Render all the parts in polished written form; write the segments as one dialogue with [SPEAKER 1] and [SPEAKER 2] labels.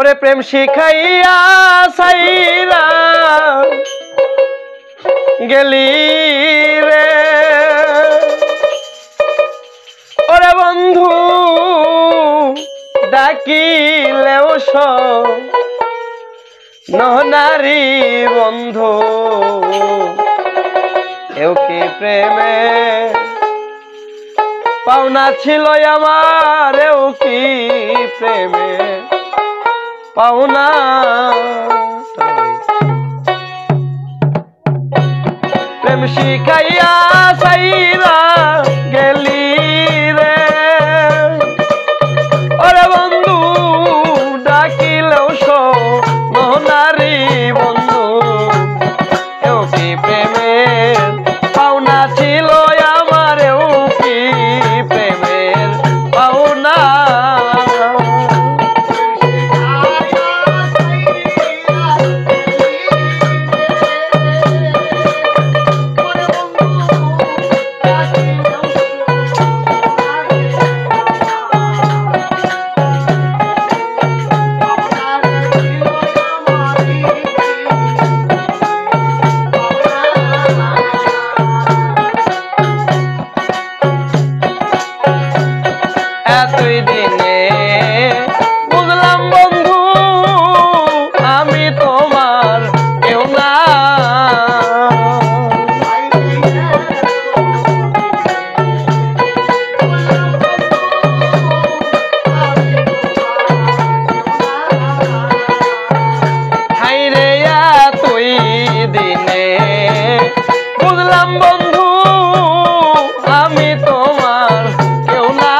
[SPEAKER 1] ওরে প্রেম শিখাইয়া সাইরা গেলি রে ওরে বন্ধু ডাকিলেও নহনারি বন্ধু এও কি প্রেমে পাওনা ছিল আমার এও কি প্রেমে পাওনা প্রেম শিখাইয়া সাইরা গেলি রে ওরে বন্ধু ডাকিলেও নহনারি বন্ধু এও কি প্রেমের পাওনা ছিল আমার এও কি প্রেমের পাওনা বন্ধু আমি তোমার কেউ না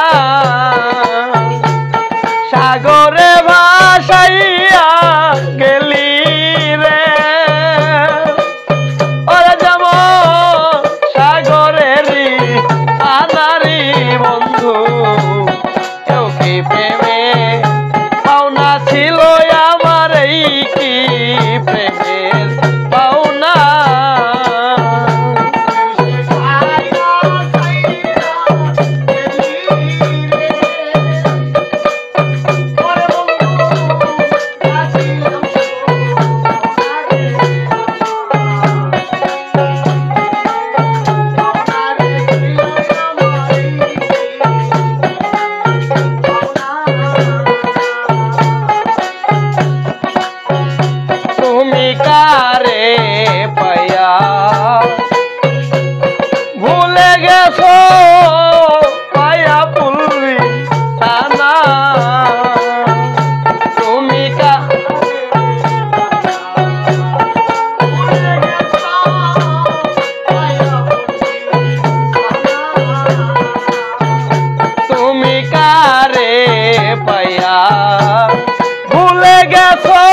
[SPEAKER 1] সাগরে ভাসাইয়া গেলি রে ওরে যেমন সাগরেরই আনারি বন্ধু কেউ কি প্রেমে পাওনা ছিল আমার এই কি প্রেমের পাওনা কারে পায়া ভুলে গেছো পায়া পুলবি থানা তুমি তুমি কারে পায়া ভুলে গেছো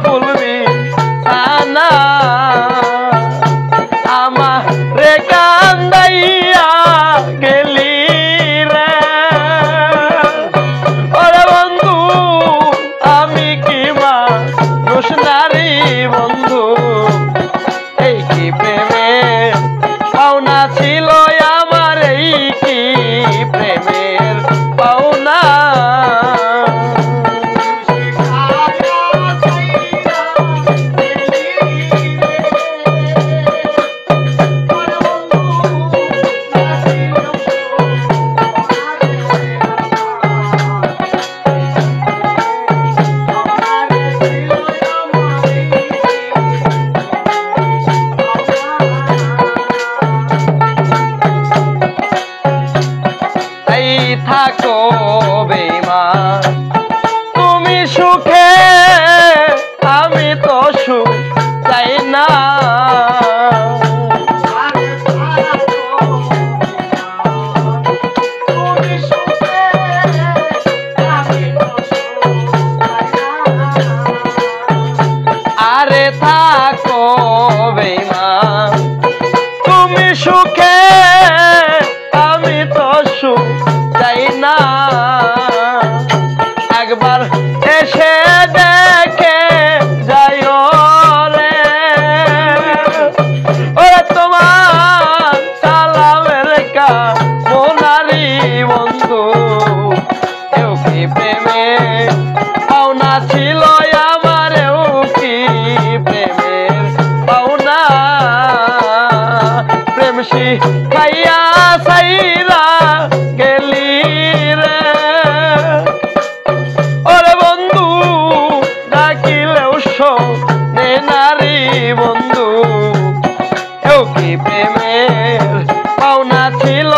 [SPEAKER 1] বলবি না আমারে কান্দাইয়া গেলি রে ওরে বন্ধু আমি কি মানুষ নারী বন্ধু এই কি প্রেমে পাওনা ছিল আমার এই কি প্রেমের পাওনা থাকো বেঈমান তুমি সুখে আমি তো সুখ চাই না আরে থাকো বেঈমান তুমি সুখে আমি তো সুখ চাই না একবার এসে দেখে যাইও রে ওরে তোমার সালামের কামনারি বন্ধু কেউ কি প্রেমে বাসি খাইয়া সাইরা গেলি রে ওরে বন্ধু ডাকিলেও শোনে নারী বন্ধু এও কি প্রেমের পাওনা ছিল